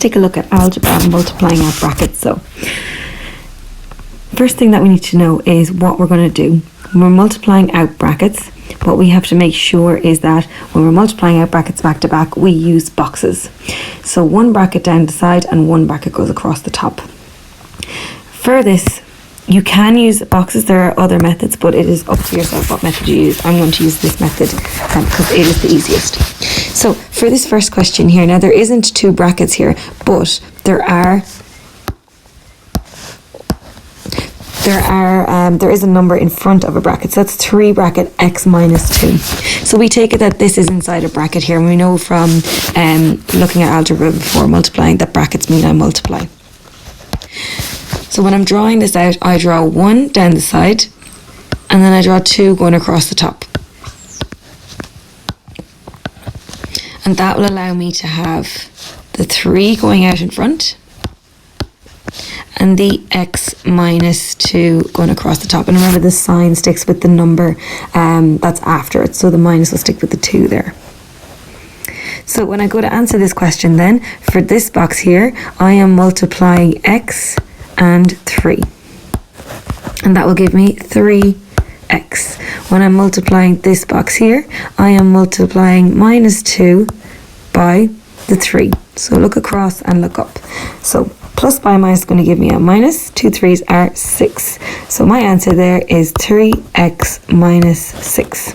take a look at algebra and multiplying out brackets. So first thing that we need to know is what we're going to do. When we're multiplying out brackets, what we have to make sure is that when we're multiplying out brackets back to back, we use boxes. So one bracket down the side and one bracket goes across the top. For this, you can use boxes. There are other methods, but it is up to yourself what method you use. I'm going to use this method because it is the easiest. So for this first question here, now there isn't two brackets here, but there is a number in front of a bracket. So that's 3 bracket x minus 2. So we take it that this is inside a bracket here, and we know from looking at algebra before multiplying that brackets mean I multiply. So when I'm drawing this out, I draw 1 down the side, and then I draw 2 going across the top. And that will allow me to have the 3 going out in front, and the x minus 2 going across the top. And remember, the sign sticks with the number that's after it, so the minus will stick with the 2 there. So when I go to answer this question then, for this box here, I am multiplying x and 3. And that will give me 3x. When I'm multiplying this box here, I am multiplying minus 2 by the 3. So look across and look up. So plus by minus is going to give me a minus. 2 3s are 6. So my answer there is 3x minus 6.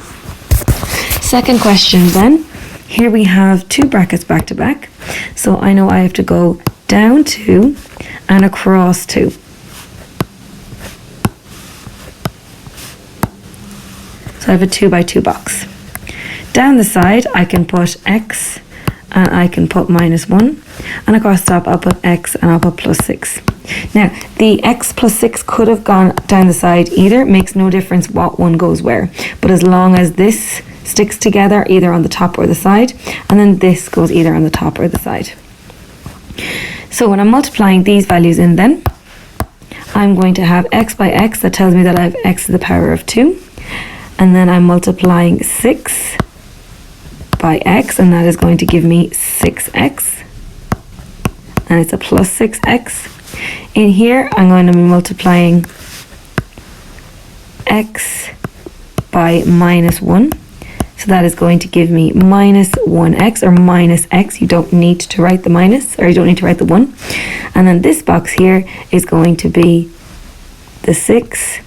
Second question then. Here we have 2 brackets back to back. So I know I have to go down 2 and across 2. So I have a 2 by 2 box. Down the side I can put x and I can put minus 1, and across the top I'll put x and I'll put plus 6. Now the x plus 6 could have gone down the side either, it makes no difference what one goes where, but as long as this sticks together either on the top or the side, and then this goes either on the top or the side. So when I'm multiplying these values in then, I'm going to have x by x, that tells me that I have x to the power of 2, and then I'm multiplying 6 by x, and that is going to give me 6x, and it's a plus 6x. In here I'm going to be multiplying x by minus 1, so that is going to give me minus 1x, or minus x. You don't need to write the minus, or you don't need to write the 1. And then this box here is going to be the 6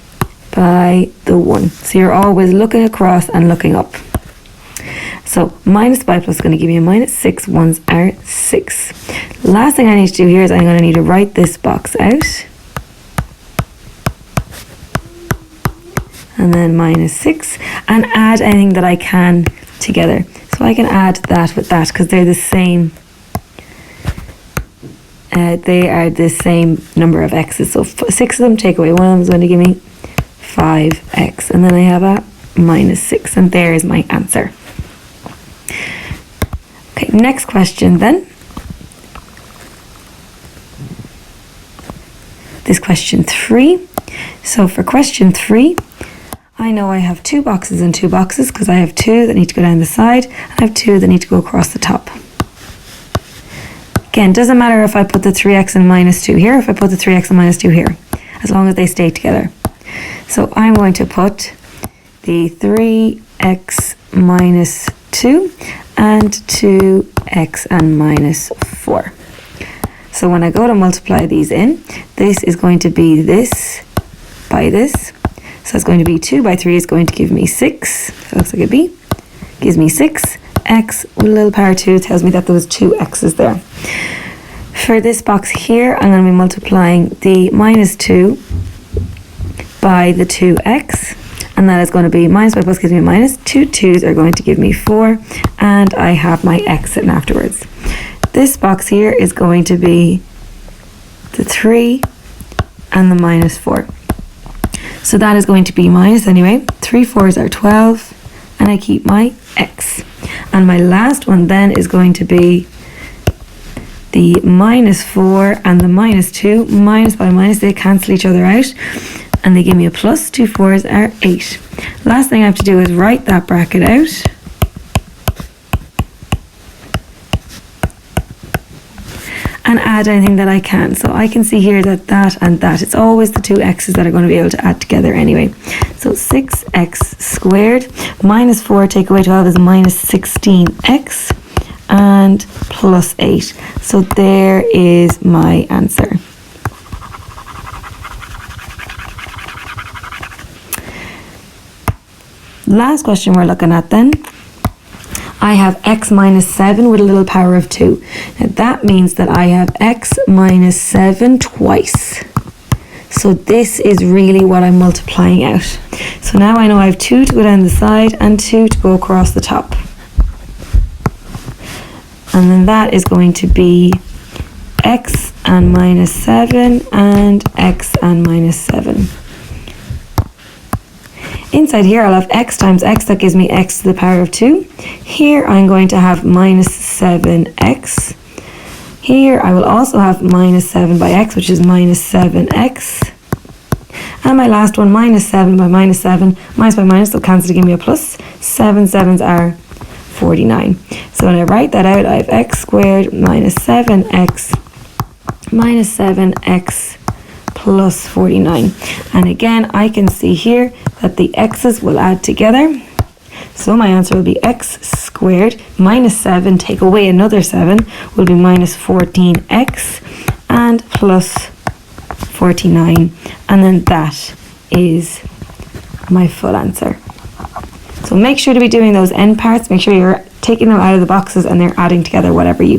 by the 1. So you're always looking across and looking up. So minus by plus is going to give me a minus. 6 1s are 6. Last thing I need to do here is I'm going to need to write this box out. And then minus 6, and add anything that I can together. So I can add that with that because they're the same. They are the same number of x's. So 6 of them, take away 1 of them is going to give me 5x. And then I have a minus 6, and there is my answer. Okay, next question then. This question 3. So for question 3, I know I have 2 boxes and 2 boxes because I have 2 that need to go down the side and I have 2 that need to go across the top. Again, doesn't matter if I put the 3x and minus 2 here, if I put the 3x and minus 2 here, as long as they stay together. So I'm going to put the 3x minus 2 and 2x and minus 4. So when I go to multiply these in, this is going to be this by this. So it's going to be 2 by 3 is going to give me 6. So it looks like a B. Gives me 6. X with a little power 2 tells me that there was 2 x's there. For this box here, I'm going to be multiplying the minus 2 by the 2x. And that is going to be minus by plus gives me a minus. 2 2's are going to give me 4. And I have my x sitting afterwards. This box here is going to be the 3 and the minus 4. So that is going to be minus anyway. 3 4's are 12, and I keep my x. And my last one then is going to be the minus 4 and the minus 2. Minus by minus, they cancel each other out, and they give me a plus. 2 4's are 8. Last thing I have to do is write that bracket out. and add anything that I can. So I can see here that that and that, it's always the two x's that are going to be able to add together anyway. So 6x squared minus 4 take away 12 is minus 16x and plus 8. So there is my answer. Last question we're looking at then. I have x minus 7 with a little power of 2. Now that means that I have x minus 7 twice. So this is really what I'm multiplying out. So now I know I have 2 to go down the side and 2 to go across the top. And then that is going to be x and minus 7 and x and minus 7. Inside here I'll have x times x, that gives me x to the power of 2. Here I'm going to have minus 7x. Here I will also have minus 7 by x, which is minus 7x. And my last one, minus 7 by minus 7. Minus by minus will cancel to give me a plus. 7 sevens are 49. So when I write that out, I have x squared minus 7x minus 7x plus 49. And again, I can see here that the x's will add together. So my answer will be x squared minus 7, take away another 7, will be minus 14x and plus 49. And then that is my full answer. So make sure to be doing those end parts. Make sure you're taking them out of the boxes and they're adding together whatever you